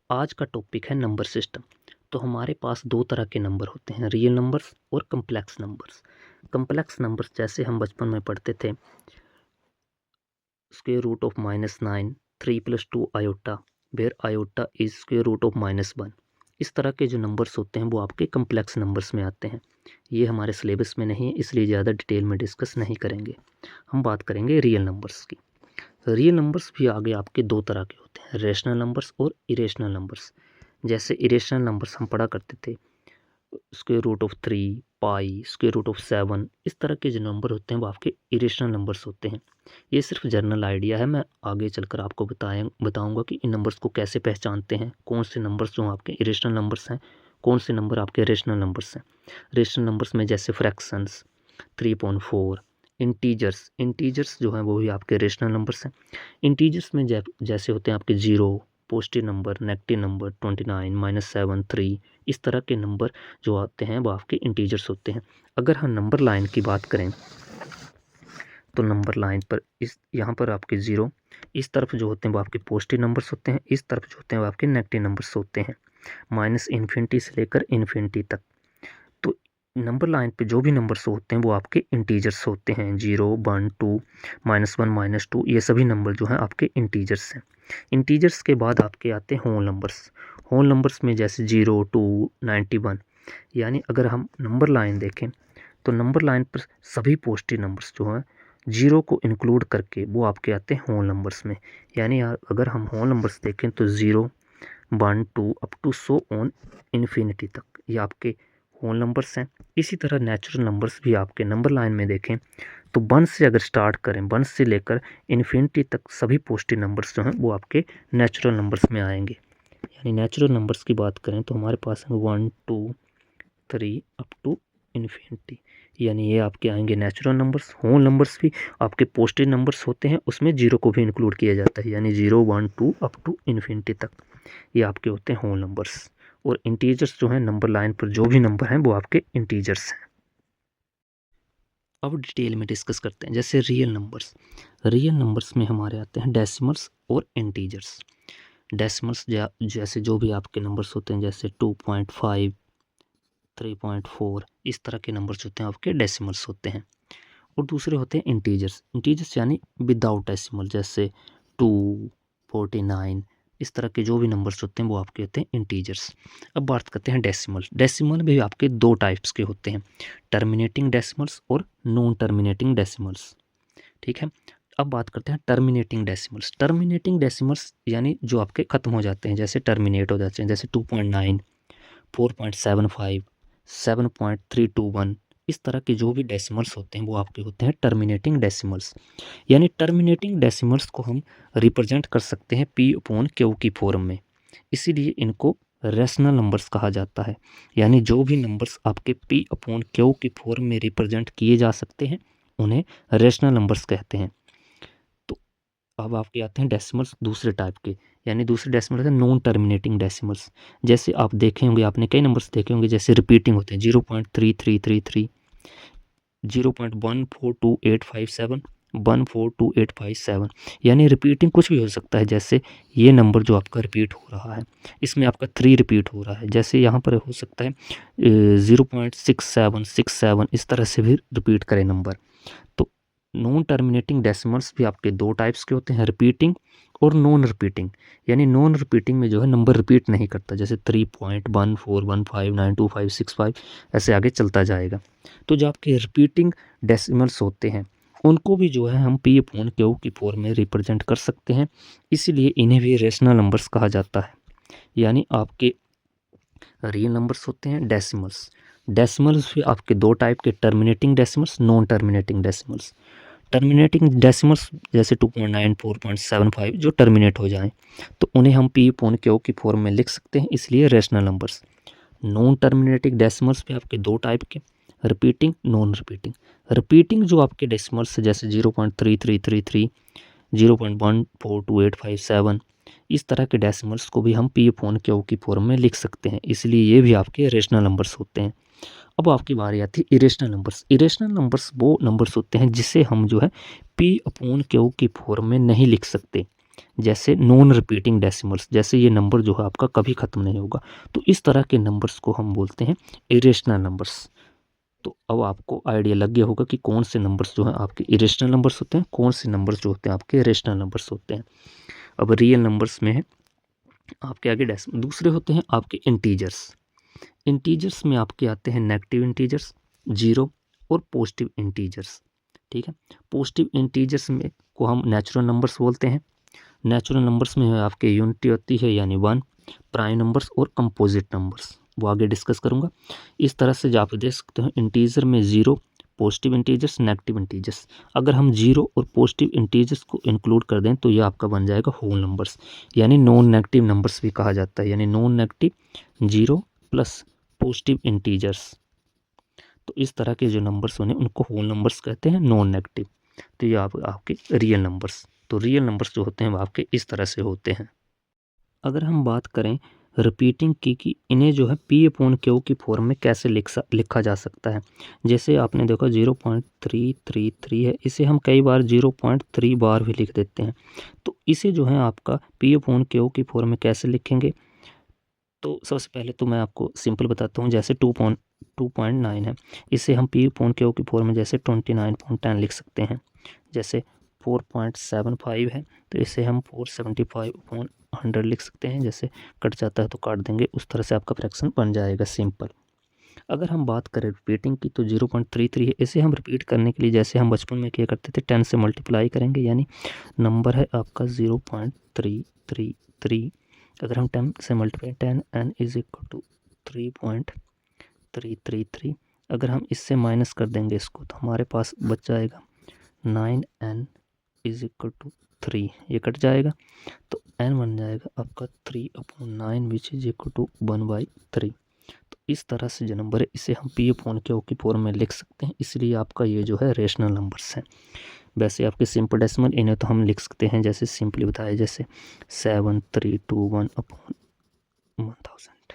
आज का टॉपिक है नंबर सिस्टम। तो हमारे पास दो तरह के नंबर होते हैं, रियल नंबर्स और कम्प्लेक्स नंबर्स। कम्प्लेक्स नंबर्स जैसे हम बचपन में पढ़ते थे, square root of -9, 3 + 2 iota, where iota is square root of -1। इस तरह के जो नंबर्स होते हैं वो आपके कम्प्लेक्स नंबर्स में आते हैं। ये हमारे सिलेबस में नहीं है, इसलिए ज़्यादा डिटेल में डिस्कस नहीं करेंगे। हम बात करेंगे रियल नंबर्स की। रियल नंबर्स भी आगे आपके दो तरह के होते हैं, रेशनल नंबर्स और इरेशनल नंबर्स। जैसे इरेशनल नंबर्स हम पढ़ा करते थे, square root of 3, pi, square root of 7, इस तरह के जो नंबर होते हैं वो आपके इरेशनल नंबर्स होते हैं। ये सिर्फ जनरल आइडिया है, मैं आगे चलकर आपको बताऊंगा कि इन नंबर्स को कैसे पहचानते हैं, कौन से नंबर्स जो आपके इरेशनल नंबर्स हैं, कौन से नंबर आपके रेशनल नंबर्स हैं। रेशनल नंबर्स में जैसे फ्रैक्शंस, 3.4, इंटीजर्स जो हैं वो भी आपके रेशनल नंबर्स हैं। इंटीजर्स में जैसे होते हैं आपके 0, पॉजिटिव नंबर, नेगेटिव नंबर, 29, -7, 3, इस तरह के नंबर जो आते हैं वो आपके इंटीजर्स होते हैं। अगर हम नंबर लाइन की बात करें तो नंबर लाइन पर यहाँ पर आपके 0, इस तरफ जो होते हैं वो आपके पॉजिटिव नंबर्स होते हैं, इस तरफ जो होते हैं वो आपके नेगेटिव नंबर्स होते हैं, -∞ से लेकर इन्फिनिटी तक। तो नंबर लाइन पे जो भी नंबर्स होते हैं वो आपके इंटीजर्स होते हैं। 0, 1, 2, -1, -2, ये सभी नंबर जो हैं आपके इंटीजर्स हैं। इंटीजर्स के बाद आपके आते हैं होल नंबर्स। होल नंबर्स में जैसे 0, 2, 91। यानी अगर हम नंबर लाइन देखें तो नंबर लाइन पर सभी पॉजिटिव नंबर्स जो हैं 0 को इंक्लूड करके वो आपके आते हैं होल नंबर्स में। यानी अगर हम होल नंबर्स देखें तो 0, 1, 2 up to so on infinity तक, ये आपके होल नंबर्स हैं। इसी तरह नेचुरल नंबर्स भी आपके नंबर लाइन में देखें तो 1 से अगर स्टार्ट करें, 1 से लेकर इन्फिनिटी तक सभी पॉजिटिव नंबर्स जो हैं वो आपके नेचुरल नंबर्स में आएंगे। यानी नेचुरल नंबर्स की बात करें तो हमारे पास है 1, 2, 3 अप टू इन्फिनिटी, यानी ये आपके आएंगे नेचुरल नंबर्स। होल नंबर्स भी आपके पॉजिटिव नंबर्स होते हैं, उसमें 0 को भी इंक्लूड किया जाता है, यानी 0, 1, 2 अप टू इन्फिनिटी तक, ये आपके होते हैं होल नंबर्स। और इंटीजर्स जो हैं नंबर लाइन पर जो भी नंबर हैं वो आपके इंटीजर्स हैं। अब डिटेल में डिस्कस करते हैं। जैसे रियल नंबर्स में हमारे आते हैं डेसिमल्स और इंटीजर्स। डेसिमल्स जैसे जो भी आपके नंबर्स होते हैं, जैसे 2.5, 3.4, इस तरह के नंबर्स होते हैं आपके डेसिमल्स होते हैं। और दूसरे होते हैं इंटीजर्स यानी विदाउट डेसिमल, जैसे 2, 49, इस तरह के जो भी नंबर्स होते हैं वो आपके होते हैं इंटीजर्स। अब बात करते हैं डेसिमल भी आपके दो टाइप्स के होते हैं, टर्मिनेटिंग डेसिमल्स और नॉन टर्मिनेटिंग डेसिमल्स। ठीक है, अब बात करते हैं टर्मिनेटिंग डेसिमल्स यानी जो आपके ख़त्म हो जाते हैं, जैसे टर्मिनेट हो जाते हैं, जैसे 2.9, 4.75, 7.321, इस तरह के जो भी डेसिमल्स होते हैं वो आपके होते हैं टर्मिनेटिंग डेसिमल्स। यानी टर्मिनेटिंग डेसिमल्स को हम रिप्रेजेंट कर सकते हैं P/Q की फॉर्म में, इसीलिए इनको रेशनल नंबर्स कहा जाता है। यानी जो भी नंबर्स आपके P/Q की फॉर्म में रिप्रेजेंट किए जा सकते हैं उन्हें रेशनल नंबर्स कहते हैं। तो अब आपके आते हैं डेसिमल्स दूसरे टाइप के, यानी दूसरे डेसिमल है नॉन टर्मिनेटिंग डेसिमल्स। जैसे आप देखे होंगे, आपने कई नंबर्स देखे होंगे जैसे रिपीटिंग होते हैं, 0.3333, 0.142857, 142857, यानी रिपीटिंग कुछ भी हो सकता है। जैसे ये नंबर जो आपका रिपीट हो रहा है, इसमें आपका 3 रिपीट हो रहा है, जैसे यहाँ पर हो सकता है 0.6767, इस तरह से भी रिपीट करें नंबर। तो नॉन टर्मिनेटिंग डेसिमल्स भी आपके दो टाइप्स के होते हैं, रिपीटिंग और नॉन रिपीटिंग। यानी नॉन रिपीटिंग में जो है नंबर रिपीट नहीं करता, जैसे 3.1415925565, ऐसे आगे चलता जाएगा। तो जो आपके रिपीटिंग डेसिमल्स होते हैं उनको भी जो है हम P/Q की फॉर्म में रिप्रेजेंट कर सकते हैं, इसीलिए इन्हें भी रेशनल नंबर्स कहा जाता है। यानी आपके रियल नंबर्स होते हैं डेसिमल्स भी आपके दो टाइप के, terminating decimals, non terminating decimals. Terminating decimals जैसे 2.9, 4.75 जो टर्मिनेट हो जाएं तो उन्हें हम P/Q की फॉर्म में लिख सकते हैं, इसलिए rational numbers. Non terminating decimals भी आपके दो टाइप के, रिपीटिंग, नॉन रिपीटिंग। रिपीटिंग जो आपके डेसिमल्स जैसे 0.3333, 0.142857, इस तरह के डेसिमल्स को भी हम P/Q की फॉर्म में लिख सकते हैं, इसलिए ये भी आपके रेशनल नंबर्स होते हैं। अब आपकी बारी आती है इरेशनल नंबर्स वो नंबर्स होते हैं जिसे हम जो है P/Q की फॉर्म में नहीं लिख सकते। जैसे नॉन रिपीटिंग डेसिमल्स, जैसे ये नंबर जो है आपका कभी ख़त्म नहीं होगा। तो इस तरह के नंबर्स को हम बोलते हैं इरेशनल नंबर्स। तो अब आपको आइडिया लग गया होगा कि कौन से नंबर्स जो हैं आपके इरेशनल नंबर्स होते हैं, कौन से नंबर्स जो होते हैं आपके रेशनल नंबर्स होते हैं। अब रियल नंबर्स में है आपके आगे दूसरे होते हैं आपके इंटीजर्स। इंटीजर्स में आपके आते हैं नेगेटिव इंटीजर्स, जीरो और पॉजिटिव इंटीजर्स। ठीक है, पॉजिटिव इंटीजर्स में को हम नेचुरल नंबर्स बोलते हैं। नेचुरल नंबर्स में आपके यूनिटी होती है यानी 1, प्राइम नंबर्स और कंपोजिट नंबर्स, वो आगे डिस्कस करूँगा। इस तरह से जो आप देख सकते हैं इंटीजर में zero, positive integers, negative integers. अगर हम जीरो और पॉजिटिव इंटीजर्स को इंक्लूड कर दें तो ये आपका बन जाएगा होल नंबर्स, यानी नॉन नेगेटिव नंबर्स भी कहा जाता है, यानी non negative zero plus positive integers. तो इस तरह के जो नंबर्स होने उनको होल नंबर्स कहते हैं, नॉन नेगेटिव। तो ये आपके रियल नंबर्स। तो रियल नंबर्स जो होते हैं वो आपके इस तरह से होते हैं। अगर हम बात करें रिपीटिंग की कि इन्हें जो है P/Q की फॉर्म में कैसे लिखा जा सकता है। जैसे आपने देखा 0.333 है, इसे हम कई बार 0.3 बार भी लिख देते हैं। तो इसे जो है आपका P/Q की फॉर्म में कैसे लिखेंगे, तो सबसे पहले तो मैं आपको सिंपल बताता हूँ। जैसे 2.9 है, इसे हम P/Q की फॉर्म में जैसे 29.10 लिख सकते हैं। जैसे 4.75 है तो इसे हम 475/100 लिख सकते हैं। जैसे कट जाता है तो काट देंगे, उस तरह से आपका फ्रैक्शन बन जाएगा सिंपल। अगर हम बात करें रिपीटिंग की तो 0.33 है, इसे हम रिपीट करने के लिए जैसे हम बचपन में किया करते थे 10 से मल्टीप्लाई करेंगे, यानी नंबर है आपका 0.333। अगर हम 10 से multiply 10n is equal to 3.333। अगर हम इससे माइनस कर देंगे इसको तो हमारे पास बच जाएगा 9n इज इक्वल टू 3। ये कट जाएगा तो n बन जाएगा आपका 3/9 विच इज इक्वल टू 1/3। तो इस तरह से जो नंबर है इसे हम P/Q की फॉर्म में लिख सकते हैं, इसलिए आपका ये जो है रेशनल नंबर्स हैं। वैसे आपके सिंपल डेसिमल इन्हें तो हम लिख सकते हैं जैसे सिंपली बताया, जैसे 7321/1000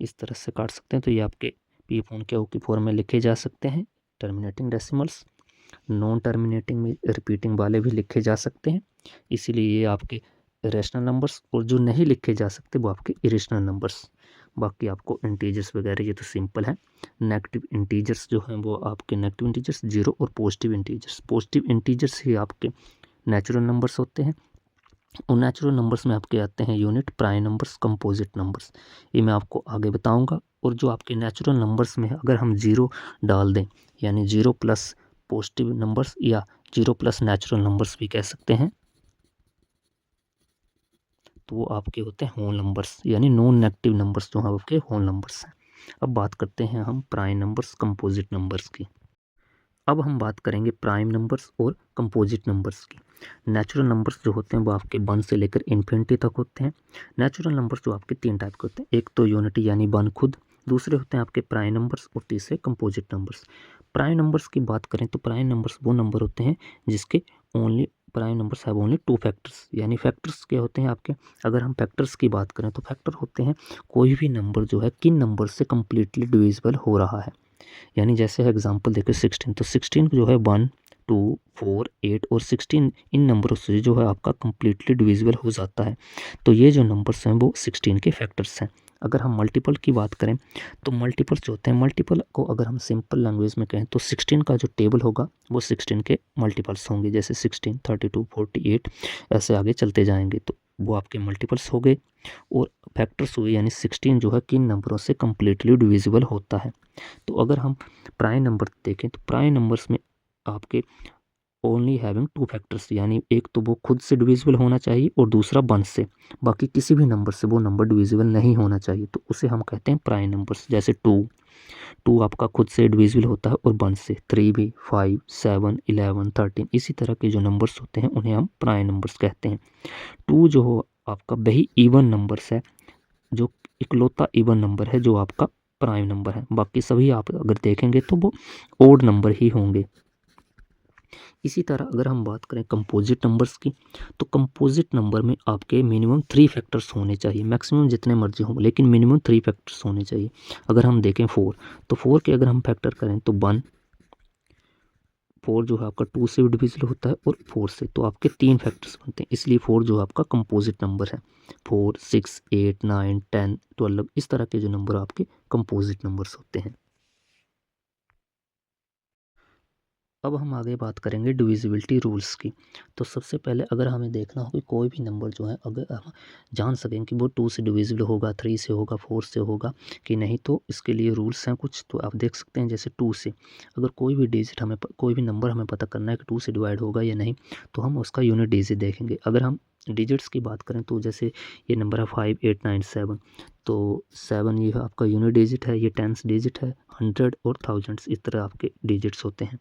इस तरह से काट सकते हैं। तो ये आपके P/Q की फॉर्म में लिखे जा सकते हैं। टर्मिनेटिंग डेसिमल्स, नॉन टर्मिनेटिंग में रिपीटिंग वाले भी लिखे जा सकते हैं, इसीलिए ये आपके रेशनल नंबर्स। और जो नहीं लिखे जा सकते वो आपके इरेशनल नंबर्स। बाकी आपको इंटीजर्स वगैरह ये तो सिंपल है। नेगेटिव इंटीजर्स जो हैं वो आपके नेगेटिव इंटीजर्स, जीरो और पॉजिटिव इंटीजर्स। पॉजिटिव इंटीजर्स ही आपके नेचुरल नंबर्स होते हैं। और नेचुरल नंबर्स में आपके आते हैं unit, prime numbers, composite numbers. ये मैं आपको आगे बताऊंगा। और जो आपके नेचुरल नंबर्स में अगर हम जीरो डाल दें, यानी जीरो प्लस पॉजिटिव नंबर्स या जीरो प्लस नेचुरल नंबर्स भी कह सकते हैं, तो वो आपके होते हैं होल नंबर्स, यानी नॉन नेगेटिव नंबर्स जो हैं आपके होल नंबर्स हैं। अब बात करते हैं हम प्राइम नंबर्स, कंपोजिट नंबर्स की। अब हम बात करेंगे प्राइम नंबर्स और कंपोजिट नंबर्स की। नेचुरल नंबर्स जो होते हैं वो आपके 1 से लेकर इन्फिनिटी तक होते हैं। नेचुरल नंबर्स जो आपके 3 टाइप के होते हैं, एक तो यूनिटी यानी 1 खुद, दूसरे होते हैं आपके प्राइम नंबर्स और तीसरे कंपोजिट नंबर्स। प्राइम नंबर्स की बात करें तो प्राइम नंबर्स वो नंबर होते हैं जिसके only prime numbers have only 2 factors. यानी फैक्टर्स क्या होते हैं आपके, अगर हम फैक्टर्स की बात करें तो फैक्टर होते हैं कोई भी नंबर जो है किन नंबर से कम्प्लीटली डिविजिबल हो रहा है। यानी जैसे एग्जांपल देखिए 16, तो 16 जो है 1, 2, 4, 8 और 16 इन नंबरों से जो है आपका कम्प्लीटली डिविजिबल हो जाता है। तो ये जो नंबर्स हैं वो 16 के फैक्टर्स हैं। अगर हम मल्टीपल की बात करें तो मल्टीपल्स जो होते हैं, मल्टीपल को अगर हम सिंपल लैंग्वेज में कहें तो 16 का जो टेबल होगा वो 16 के मल्टीपल्स होंगे, जैसे 16, 32, 48 ऐसे आगे चलते जाएंगे, तो वो आपके मल्टीपल्स हो गए। और फैक्टर्स हुए, यानी 16 जो है किन नंबरों से कम्प्लीटली डिविजिबल होता है। तो अगर हम प्राइम नंबर देखें तो प्राइम नंबर्स में आपके ओनली हैविंग 2 फैक्टर्स, यानी एक तो वो खुद से डिविजिबल होना चाहिए और दूसरा 1 से। बाकी किसी भी नंबर से वो नंबर डिविजिबल नहीं होना चाहिए, तो उसे हम कहते हैं प्राइम नंबर्स। जैसे 2 आपका खुद से डिविजिबल होता है और 1 से, 3 भी, 5, 7, 11, 13 इसी तरह के जो नंबर्स होते हैं उन्हें हम प्राइम नंबर्स कहते हैं। 2 जो हो आपका वही इवन नंबर्स है, जो इकलौता इवन नंबर है जो आपका प्राइम नंबर है। बाकी सभी आप अगर देखेंगे तो वो ओड नंबर ही होंगे। इसी तरह अगर हम बात करें कंपोजिट नंबर्स की, तो कंपोजिट नंबर में आपके मिनिमम 3 फैक्टर्स होने चाहिए। मैक्सिमम जितने मर्जी हों लेकिन मिनिमम 3 फैक्टर्स होने चाहिए। अगर हम देखें 4, तो 4 के अगर हम फैक्टर करें तो 1, 4 जो है आपका 2 से भी डिविजिबल होता है और 4 से, तो आपके 3 फैक्टर्स बनते हैं, इसलिए 4 जो है आपका कंपोजिट नंबर है। 4, 6, 8, 9, 10, 12 इस तरह के जो नंबर आपके कंपोजिट नंबर्स होते हैं। अब हम आगे बात करेंगे डिविजिबिलिटी रूल्स की। तो सबसे पहले अगर हमें देखना हो कि कोई भी नंबर जो है, अगर हम जान सकें कि वो 2 से डिविजिबल होगा, 3 से होगा, 4 से होगा कि नहीं, तो इसके लिए रूल्स हैं कुछ। तो आप देख सकते हैं जैसे 2 से अगर कोई भी डिजिट हमें कोई भी नंबर हमें पता करना है कि 2 से डिवाइड होगा या नहीं, तो हम उसका यूनिट डिजिट देखेंगे। अगर हम डिजिट्स की बात करें तो जैसे ये नंबर है 5, 8, 9, 7, तो 7 ये आपका यूनिट डिजिट है, ये टेंस डिजिट है, 100 और थाउजेंड्स इस तरह आपके डिजिट्स होते हैं।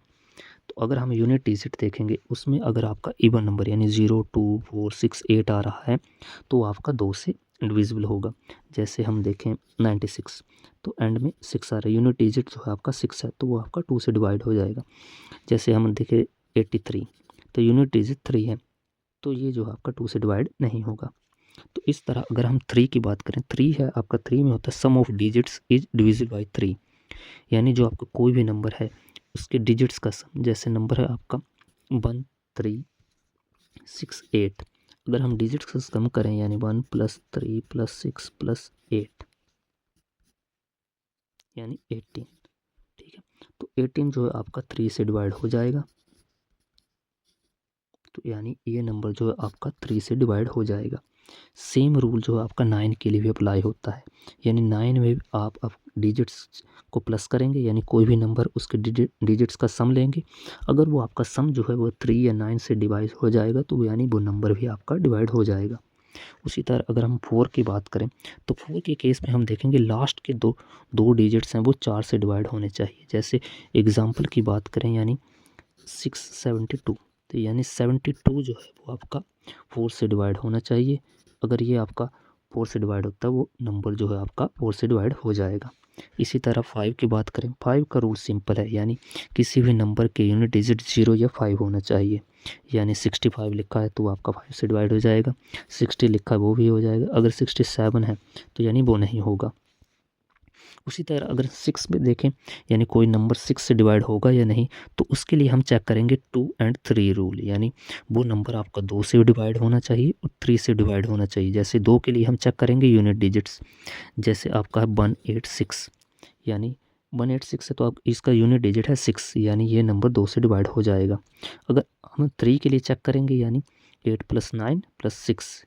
तो अगर हम यूनिट डिजिट देखेंगे उसमें अगर आपका इवन नंबर यानी 0, 2, 4, 6, 8 आ रहा है तो आपका 2 से डिविजिबल होगा। जैसे हम देखें 96, तो एंड में 6 आ रहा है, यूनिट डिजिट जो है आपका 6 है, तो वो आपका 2 से डिवाइड हो जाएगा। जैसे हम देखें 83, तो यूनिट डिजिट 3 है, तो ये जो है आपका 2 से डिवाइड नहीं होगा। तो इस तरह अगर हम 3 की बात करें, 3 है आपका, 3 में होता है sum of digits is divisible by 3, यानी जो आपका कोई भी नंबर है उसके डिजिट्स का सम। जैसे नंबर है आपका 1, 3, 6, 8, अगर हम डिजिट्स का सम करें यानी 1 + 3 + 6 + 8 यानी 18, ठीक है। तो 18 जो है आपका 3 से डिवाइड हो जाएगा, तो यानी ये नंबर जो है आपका 3 से डिवाइड हो जाएगा। सेम रूल जो है आपका 9 के लिए भी अप्लाई होता है, यानी 9 में आप डिजिट्स को प्लस करेंगे, यानी कोई भी नंबर उसके डिजिट्स का सम लेंगे। अगर वो आपका सम जो है वो 3 या 9 से डिवाइड हो जाएगा तो यानी वो नंबर भी आपका डिवाइड हो जाएगा। उसी तरह अगर हम 4 की बात करें तो 4 के केस में हम देखेंगे लास्ट के दो डिजिट्स हैं वो 4 से डिवाइड होने चाहिए। जैसे एग्जाम्पल की बात करें यानी 672, तो यानी 72 जो है वो आपका 4 से डिवाइड होना चाहिए। अगर ये आपका 4 से डिवाइड होता है वो नंबर जो है आपका 4 से डिवाइड हो जाएगा। इसी तरह 5 की बात करें, 5 का रूल सिंपल है, यानी किसी भी नंबर के यूनिट डिजिट 0 या 5 होना चाहिए। यानी 65 लिखा है तो आपका 5 से डिवाइड हो जाएगा, 60 लिखा है वो भी हो जाएगा, अगर 67 है तो यानी वो नहीं होगा। उसी तरह अगर 6 में देखें यानी कोई नंबर 6 से डिवाइड होगा या नहीं, तो उसके लिए हम चेक करेंगे 2 and 3 रूल, यानी वो नंबर आपका 2 से डिवाइड होना चाहिए और 3 से डिवाइड होना चाहिए। जैसे 2 के लिए हम चेक करेंगे यूनिट डिजिट्स, जैसे आपका है 186, यानी 186 है तो आप इसका यूनिट डिजिट है 6, यानी ये नंबर 2 से डिवाइड हो जाएगा। अगर हम 3 के लिए चेक करेंगे यानी 8 + 9 + 6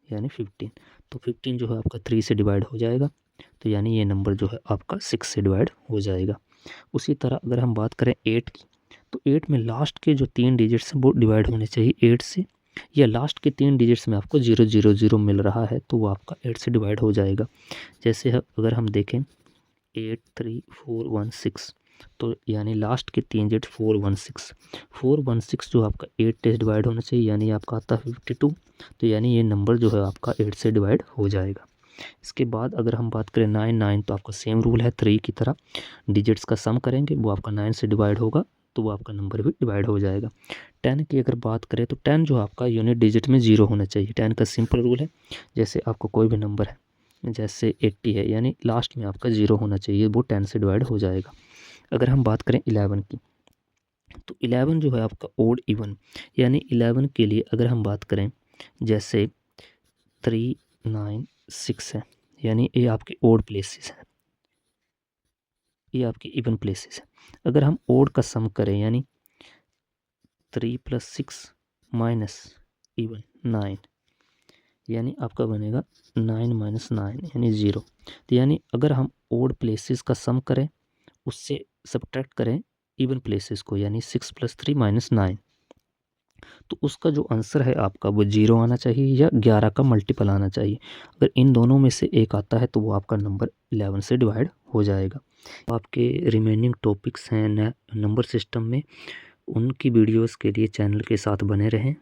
यानी 15, तो 15 जो है आपका 3 से डिवाइड हो जाएगा, तो यानी ये नंबर जो है आपका 6 से डिवाइड हो जाएगा। उसी तरह अगर हम बात करें 8 की, तो 8 में लास्ट के जो 3 डिजिट्स हैं वो डिवाइड होने चाहिए 8 से, या लास्ट के 3 डिजिट्स में आपको 0, 0, 0 मिल रहा है तो वो आपका 8 से डिवाइड हो जाएगा। जैसे अगर हम देखें 8, 3, 4, 1, 6, तो यानी लास्ट के 3 डिजिट 4, 1, 6, 4, 1, 6 जो आपका 8 से डिवाइड होना चाहिए, यानी आपका आता है 52, तो यानी ये नंबर जो है आपका 8 से डिवाइड हो जाएगा। इसके बाद अगर हम बात करें 9, 9 तो आपका सेम रूल है 3 की तरह, डिजिट्स का सम करेंगे वो आपका 9 से डिवाइड होगा तो वो आपका नंबर भी डिवाइड हो जाएगा। 10 की अगर बात करें तो 10 जो आपका यूनिट डिजिट में 0 होना चाहिए। 10 का सिंपल रूल है, जैसे आपको कोई भी नंबर है जैसे 80 है यानी लास्ट में आपका 0 होना चाहिए, वो 10 से डिवाइड हो जाएगा। अगर हम बात करें 11 की, तो 11 जो है आपका ओड इवन, यानी 11 के लिए अगर हम बात करें जैसे 3, 9, 6 है, यानी ये आपके ओड प्लेसेस हैं, ये आपके इवन प्लेसेस हैं। अगर हम ओड का सम करें यानी 3 + 6 - इवन 9, यानी आपका बनेगा 9 - 9 यानी 0। तो यानी अगर हम ओड प्लेसेस का सम करें उससे सब्ट्रैक्ट करें इवन प्लेसेस को, यानी 6 + 3 - 9, तो उसका जो आंसर है आपका वो 0 आना चाहिए या 11 का मल्टीपल आना चाहिए। अगर इन दोनों में से एक आता है तो वो आपका नंबर 11 से डिवाइड हो जाएगा। आपके रिमेनिंग टॉपिक्स हैं नंबर सिस्टम में, उनकी वीडियोस के लिए चैनल के साथ बने रहें।